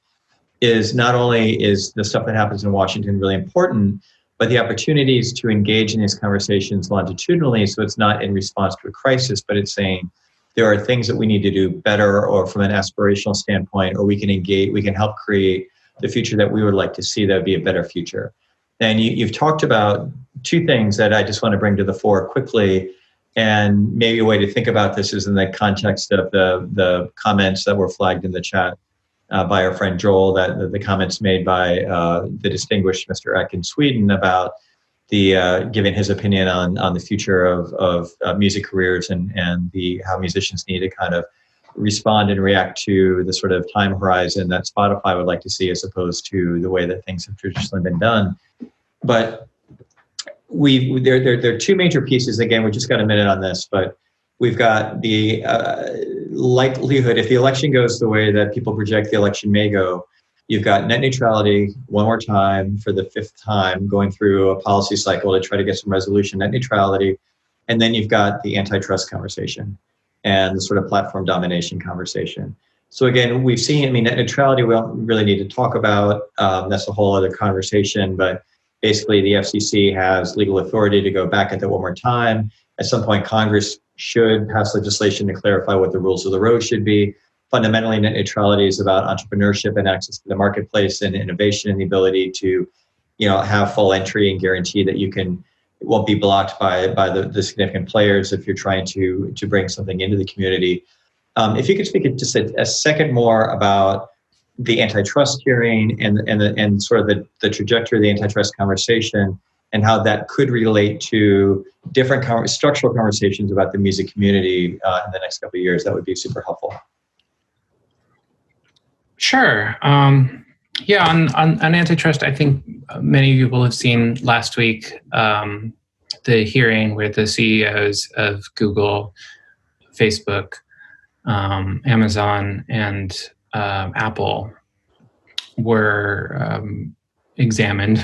[SPEAKER 1] is not only is the stuff that happens in Washington really important, but the opportunities to engage in these conversations longitudinally, so it's not in response to a crisis, but it's saying there are things that we need to do better, or from an aspirational standpoint, or we can help create the future that we would like to see that would be a better future. And you've talked about two things that I just want to bring to the fore quickly. And maybe a way to think about this is in the context of the comments that were flagged in the chat by our friend Joel, that the comments made by the distinguished Mr. Eck in Sweden about the giving his opinion on the future of music careers and how musicians need to kind of respond and react to the sort of time horizon that Spotify would like to see, as opposed to the way that things have traditionally been done. But there are two major pieces. Again, we just got a minute on this, but we've got the likelihood, if the election goes the way that people project the election may go, you've got net neutrality one more time for the fifth time, going through a policy cycle to try to get some resolution, net neutrality. And then you've got the antitrust conversation and the sort of platform domination conversation. So again, we've seen, net neutrality we don't really need to talk about. That's a whole other conversation, but basically the FCC has legal authority to go back at that one more time. At some point, Congress should pass legislation to clarify what the rules of the road should be. Fundamentally, net neutrality is about entrepreneurship and access to the marketplace and innovation and the ability to, have full entry and guarantee that it won't be blocked by the significant players if you're trying to bring something into the community. If you could speak just a second more about the antitrust hearing and sort of the trajectory of the antitrust conversation and how that could relate to different structural conversations about the music community in the next couple of years, that would be super helpful.
[SPEAKER 2] Sure. On antitrust, I think many people have seen last week the hearing where the CEOs of Google, Facebook, Amazon, and Apple were examined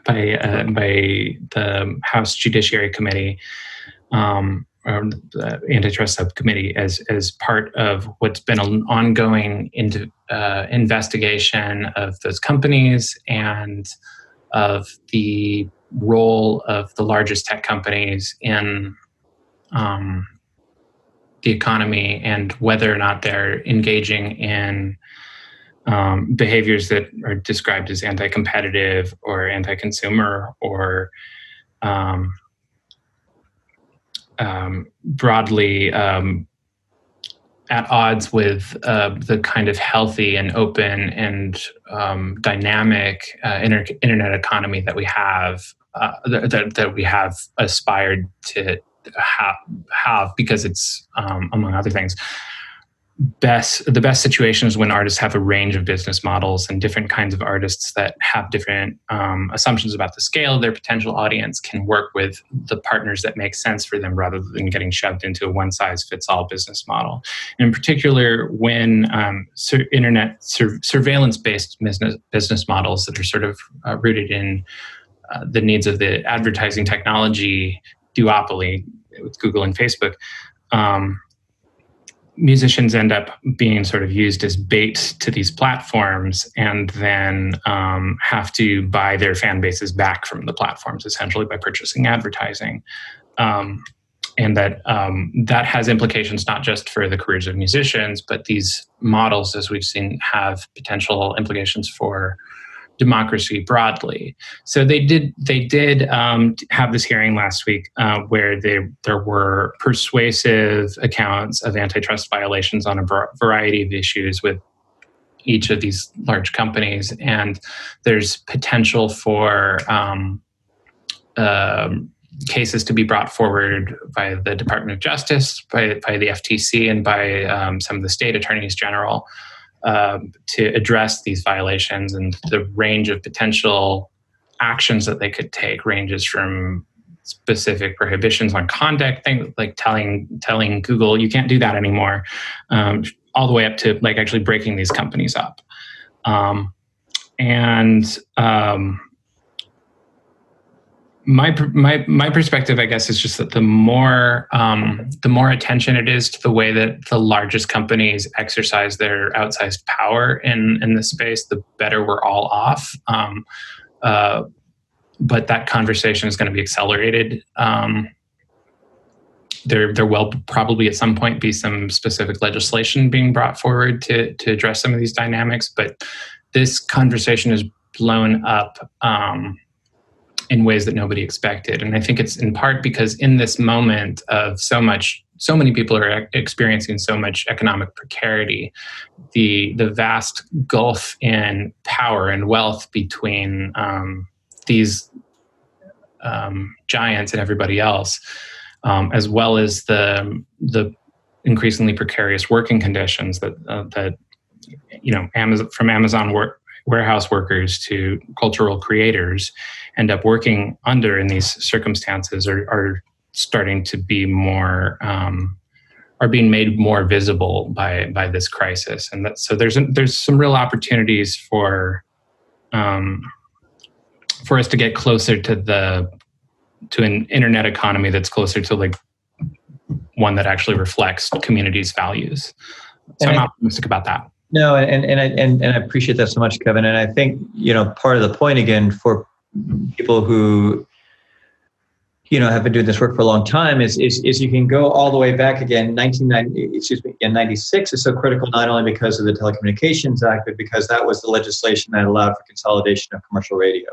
[SPEAKER 2] by the House Judiciary Committee, or the Antitrust Subcommittee, as part of what's been an ongoing investigation of those companies and of the role of the largest tech companies in the economy and whether or not they're engaging in behaviors that are described as anti-competitive or anti-consumer or broadly at odds with the kind of healthy and open and dynamic internet economy that we have that we have aspired to have because it's among other things the best situation is when artists have a range of business models, and different kinds of artists that have different assumptions about the scale of their potential audience can work with the partners that make sense for them rather than getting shoved into a one-size-fits-all business model. And in particular, when internet surveillance-based business models that are sort of rooted in the needs of the advertising technology duopoly with Google and Facebook, musicians end up being sort of used as bait to these platforms and then have to buy their fan bases back from the platforms essentially by purchasing advertising. And that has implications not just for the careers of musicians, but these models, as we've seen, have potential implications for democracy broadly. So they did have this hearing last week where there were persuasive accounts of antitrust violations on a variety of issues with each of these large companies, and there's potential for cases to be brought forward by the Department of Justice, by the FTC, and by some of the state attorneys general to address these violations. And the range of potential actions that they could take ranges from specific prohibitions on conduct, things like telling Google you can't do that anymore, all the way up to like actually breaking these companies up. My perspective, I guess, is just that the more attention it is to the way that the largest companies exercise their outsized power in this space, the better we're all off. But that conversation is going to be accelerated. There will probably at some point be some specific legislation being brought forward to address some of these dynamics, but this conversation is blown up in ways that nobody expected. And I think it's in part because in this moment of so many people are experiencing so much economic precarity, the vast gulf in power and wealth between these giants and everybody else, as well as the increasingly precarious working conditions that from Amazon warehouse workers to cultural creators end up working under in these circumstances are starting to be more are being made more visible by this crisis. And so there's some real opportunities for us to get closer to an internet economy that's closer to like one that actually reflects communities' values. So I'm optimistic about that.
[SPEAKER 1] No, and I appreciate that so much, Kevin. And I think, part of the point again for people who, have been doing this work for a long time is you can go all the way back again. 96 is so critical, not only because of the Telecommunications Act, but because that was the legislation that allowed for consolidation of commercial radio.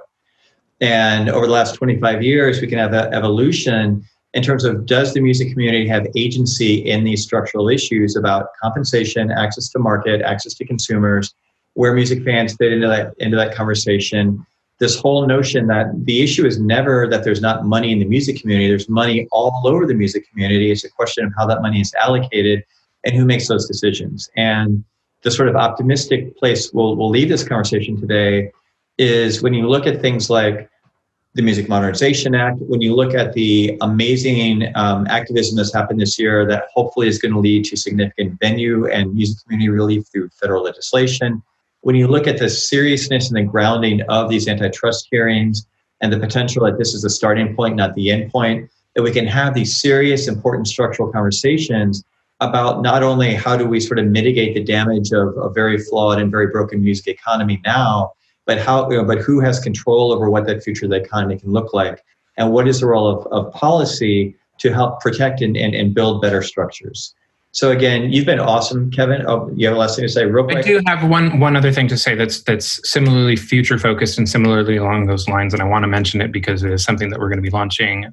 [SPEAKER 1] And over the last 25 years, we can have that evolution in terms of, does the music community have agency in these structural issues about compensation, access to market, access to consumers, where music fans fit into that conversation? This whole notion that the issue is never that there's not money in the music community, there's money all over the music community. It's a question of how that money is allocated and who makes those decisions. And the sort of optimistic place we'll leave this conversation today is when you look at things like the Music Modernization Act, when you look at the amazing activism that's happened this year that hopefully is going to lead to significant venue and music community relief through federal legislation, when you look at the seriousness and the grounding of these antitrust hearings and the potential that this is the starting point, not the end point, that we can have these serious, important structural conversations about not only how do we sort of mitigate the damage of a very flawed and very broken music economy now, but but who has control over what that future of the economy can look like, and what is the role of policy to help protect and build better structures. So again, you've been awesome, Kevin. Oh, you have a last thing to say real quick?
[SPEAKER 2] I do have one other thing to say that's similarly future focused and similarly along those lines, and I want to mention it because it is something that we're going to be launching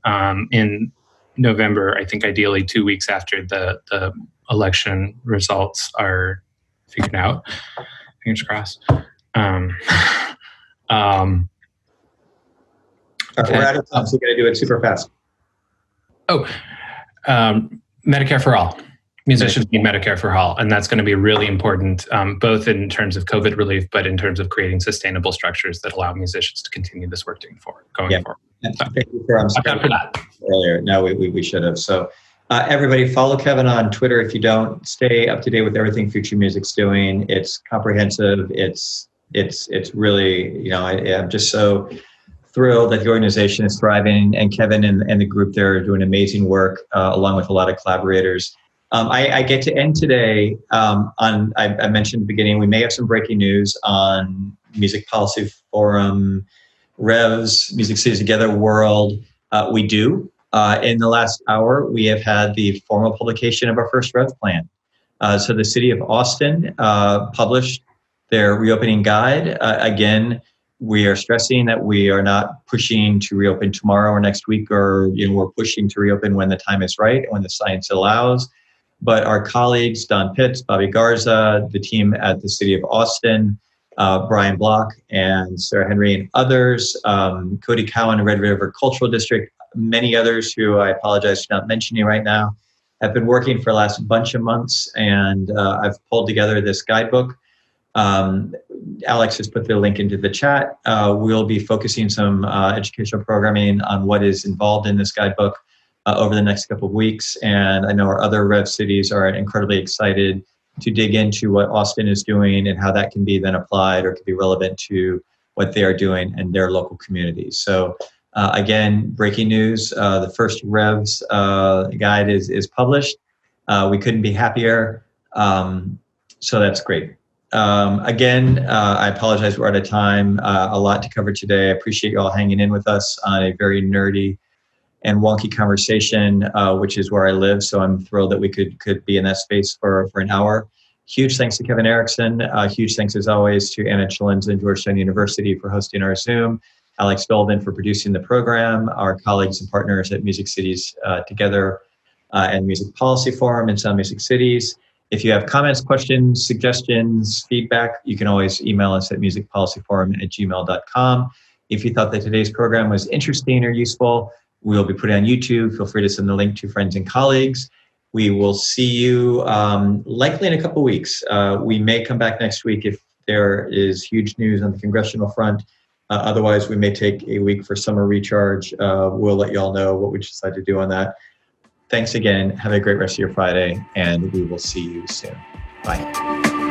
[SPEAKER 2] in November. I think ideally 2 weeks after the election results are figured out. Fingers crossed.
[SPEAKER 1] We're out of time, so we're going to do it super fast.
[SPEAKER 2] Medicare for all. Musicians need Medicare for all, and that's going to be really important, both in terms of COVID relief, but in terms of creating sustainable structures that allow musicians to continue this work going forward.
[SPEAKER 1] Thank you for that earlier. No, we should have. So everybody follow Kevin on Twitter if you don't. Stay up to date with everything Future Music's doing. It's comprehensive. It's really, I'm just so thrilled that the organization is thriving, and Kevin and the group there are doing amazing work along with a lot of collaborators. I get to end today I mentioned at the beginning, we may have some breaking news on Music Policy Forum, REVS, Music Cities Together World. We do. In the last hour, we have had the formal publication of our first REVS plan. So the city of Austin published their reopening guide. Again, we are stressing that we are not pushing to reopen tomorrow or next week, or we're pushing to reopen when the time is right, when the science allows. But our colleagues, Don Pitts, Bobby Garza, the team at the City of Austin, Brian Block and Sarah Henry and others, Cody Cowan, Red River Cultural District, many others who I apologize for not mentioning right now, have been working for the last bunch of months, and I've pulled together this guidebook. Alex has put the link into the chat. We'll be focusing some educational programming on what is involved in this guidebook over the next couple of weeks. And I know our other REV cities are incredibly excited to dig into what Austin is doing and how that can be then applied or could be relevant to what they are doing in their local communities. So again, breaking news, the first REVS guide is published. We couldn't be happier. So that's great. Again, I apologize, we're out of time. A lot to cover today. I appreciate you all hanging in with us on a very nerdy and wonky conversation, which is where I live. So I'm thrilled that we could be in that space for an hour. Huge thanks to Kevin Erickson. Huge thanks as always to Anna Chalenza and Georgetown University for hosting our Zoom. Alex Dolvin for producing the program, our colleagues and partners at Music Cities Together and Music Policy Forum in Sound Music Cities. If you have comments, questions, suggestions, feedback, you can always email us at musicpolicyforum@gmail.com. If you thought that today's program was interesting or useful, we'll be putting it on YouTube. Feel free to send the link to friends and colleagues. We will see you likely in a couple weeks. We may come back next week if there is huge news on the congressional front. Otherwise, we may take a week for summer recharge. We'll let you all know what we decide to do on that. Thanks again. Have a great rest of your Friday, and we will see you soon. Bye.